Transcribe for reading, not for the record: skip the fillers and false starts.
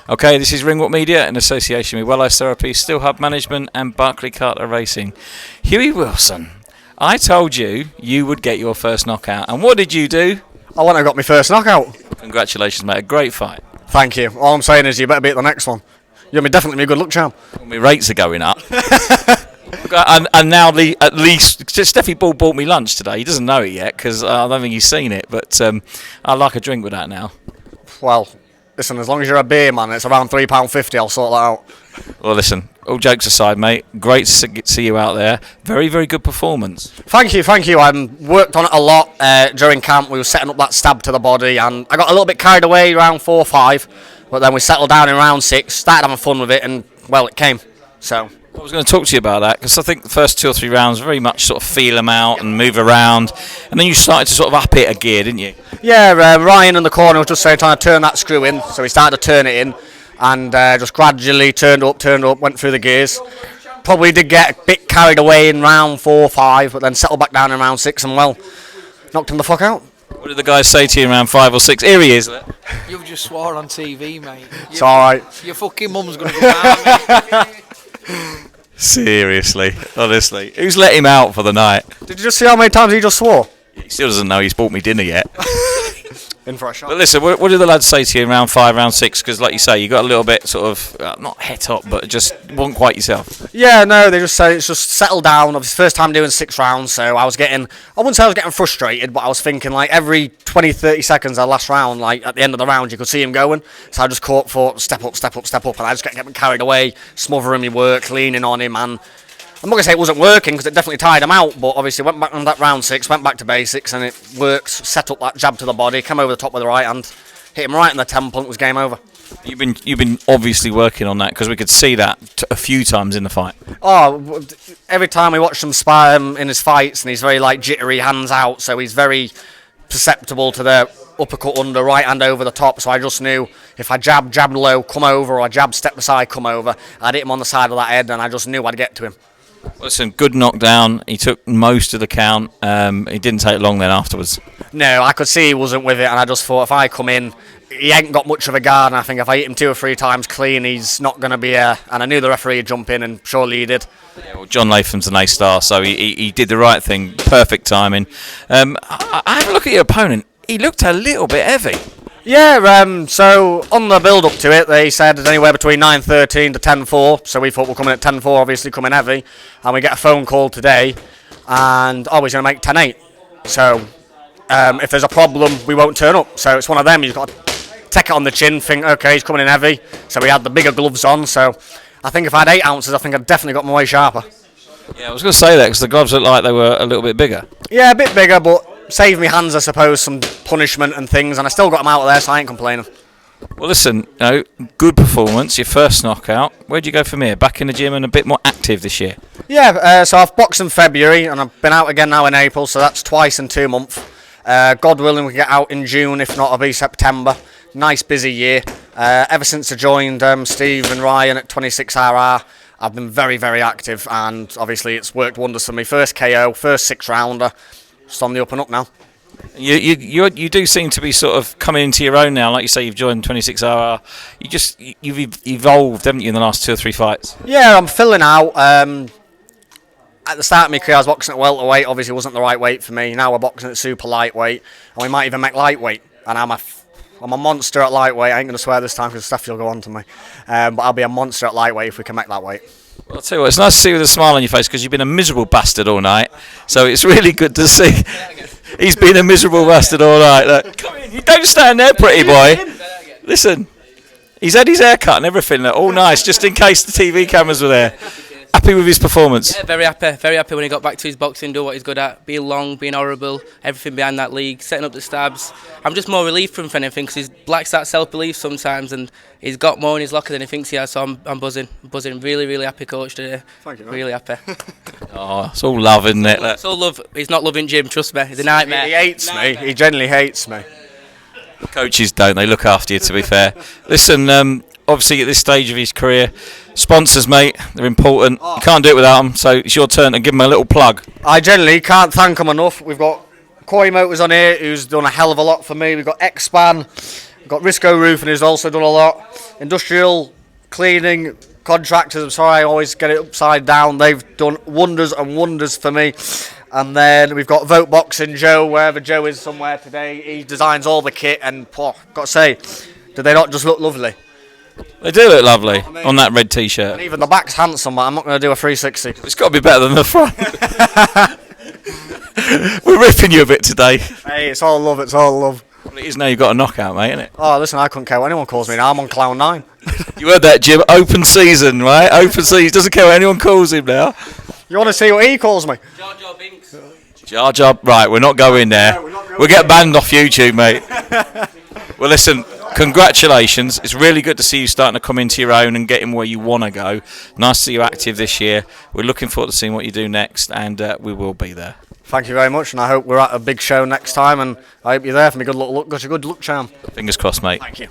Okay, this is Ringwalk Media in association with Wellness Therapy, Steel Hub Management and Barclay Carter Racing. Hughie Wilson, I told you you would get your first knockout, and what did you do? I went and got my first knockout. Congratulations, mate, a great fight. Thank you. All I'm saying is you better beat the next one. You're definitely a good luck charm. Well, my rates are going up. and now at least Steffi Ball bought me lunch today. He doesn't know it yet because I don't think he's seen it, but I like a drink with that now. Well, listen, as long as you're a beer man, it's around £3.50, I'll sort that out. Well, listen, all jokes aside, mate, great to see you out there. Very, very good performance. Thank you. I worked on it a lot during camp. We were setting up that stab to the body, and I got a little bit carried away around 4 or 5, but then we settled down in round 6, started having fun with it, and, well, it came. So I was going to talk to you about that because I think the first 2 or 3 rounds very much sort of feel them out and move around, and then you started to sort of up it a gear, didn't you? Yeah, Ryan in the corner was just trying to turn that screw in, so he started to turn it in, and just gradually turned up, went through the gears. Probably did get a bit carried away in round 4 or 5, but then settled back down in round 6 and, well, knocked him the fuck out. What did the guys say to you in round 5 or 6? Here he is. You've just swore on TV, mate. It's alright. Your fucking mum's going to go out, mate. Seriously, honestly. Who's let him out for the night? Did you just see how many times he just swore? He still doesn't know he's bought me dinner yet. In for a shot. But listen, what did the lads say to you in round 5, round 6? Because like you say, you got a little bit sort of, not het up, but just wasn't quite yourself. Yeah, no, they just say it's just settled down. Obviously, first time doing 6 rounds, so I wouldn't say I was getting frustrated, but I was thinking like every 20, 30 seconds of the last round, like at the end of the round, you could see him going. So I just thought, step up, and I just kept carried away, smothering my work, leaning on him, and I'm not going to say it wasn't working because it definitely tired him out, but obviously went back on that round 6, went back to basics, and it worked, set up that jab to the body, came over the top with the right hand, hit him right in the temple, and it was game over. You've been obviously working on that because we could see that a few times in the fight. Oh, every time we watch him spar in his fights, and he's very like jittery, hands out, so he's very perceptible to the uppercut under, right hand over the top, so I just knew if I jab low, come over, or I jab step aside, come over, I'd hit him on the side of that head, and I just knew I'd get to him. Listen, good knockdown. He took most of the count. It didn't take long then afterwards. No, I could see he wasn't with it, and I just thought if I come in, he ain't got much of a guard, and I think if I hit him 2 or 3 times clean, he's not going to be and I knew the referee would jump in, and surely he did. Yeah, well, John Latham's an A-star, so he did the right thing. Perfect timing. I had a look at your opponent. He looked a little bit heavy. Yeah, so on the build-up to it, they said anywhere between 9.13 to 10.4, so we thought we're coming at 10.4, obviously coming heavy, and we get a phone call today, and he's going to make 10.8. So if there's a problem, we won't turn up. So it's one of them, you've got to take it on the chin, think, okay, he's coming in heavy, so we had the bigger gloves on, so I think if I had 8 ounces, I think I'd definitely got my way sharper. Yeah, I was going to say that, because the gloves looked like they were a little bit bigger. Yeah, a bit bigger, but saved me hands, I suppose, some punishment and things, and I still got them out of there, so I ain't complaining. Well, listen, good performance, your first knockout. Where'd you go from here? Back in the gym and a bit more active this year? Yeah, so I've boxed in February, and I've been out again now in April, so that's twice in 2 months. God willing, we can get out in June, if not, it'll be September. Nice, busy year. Ever since I joined Steve and Ryan at 26RR, I've been very, very active, and obviously it's worked wonders for me. First KO, first 6-rounder. Just on the up and up now. You do seem to be sort of coming into your own now. Like you say, you've joined 26RR. You've evolved, haven't you, in the last 2 or 3 fights? Yeah, I'm filling out. At the start of my career, I was boxing at welterweight. Obviously, it wasn't the right weight for me. Now we're boxing at super lightweight, and we might even make lightweight. And I'm a monster at lightweight. I ain't going to swear this time because stuff will go on to me. But I'll be a monster at lightweight if we can make that weight. Well, I'll tell you what, it's nice to see you with a smile on your face because you've been a miserable bastard all night. So it's really good to see. He's been a miserable bastard all night. Look, come in. You don't stand there, pretty boy. Listen, he's had his hair cut and everything. Look, all nice, just in case the TV cameras were there. Happy with his performance? Yeah, very happy when he got back to his boxing, do what he's good at, being long, being horrible, everything behind that league, setting up the stabs. I'm just more relieved from anything because he lacks that self-belief sometimes, and he's got more in his locker than he thinks he has, so I'm buzzing, really, really happy coach today. Thank you, man. Really happy. Oh, it's all love, isn't it? It's all love. He's not loving Jim, trust me, he's a nightmare. He hates me, he genuinely hates me. Coaches don't, they look after you, to be fair. Listen, obviously at this stage of his career, sponsors, mate, they're important. You can't do it without them, so it's your turn to give them a little plug. I generally can't thank them enough. We've got Koi Motors on here, who's done a hell of a lot for me. We've got X-Span, Got Risco Roofing, who's also done a lot. Industrial cleaning contractors, I'm sorry I always get it upside down. They've done wonders and wonders for me. And then we've got Vote Boxing Joe, wherever Joe is somewhere today. He designs all the kit, and got to say, do they not just look lovely? They do look lovely on that red t-shirt. And even the back's handsome, but I'm not going to do a 360. It's got to be better than the front. We're ripping you a bit today. Hey, it's all love, it's all love. Well, it is now you've got a knockout, mate, isn't it? Oh, listen, I couldn't care what anyone calls me now. I'm on cloud 9. You heard that, Jim? Open season, right? Open season. Doesn't care what anyone calls him now. You want to see what he calls me? Jar Jar Binks. Jar Jar. Right, we're not going there. We'll get banned off YouTube, mate. Well, listen, congratulations. It's really good to see you starting to come into your own and getting where you want to go. Nice to see you active this year. We're looking forward to seeing what you do next, and we will be there. Thank you very much, and I hope we're at a big show next time, and I hope you're there for me. Good luck, good luck charm. Fingers crossed, mate. Thank you.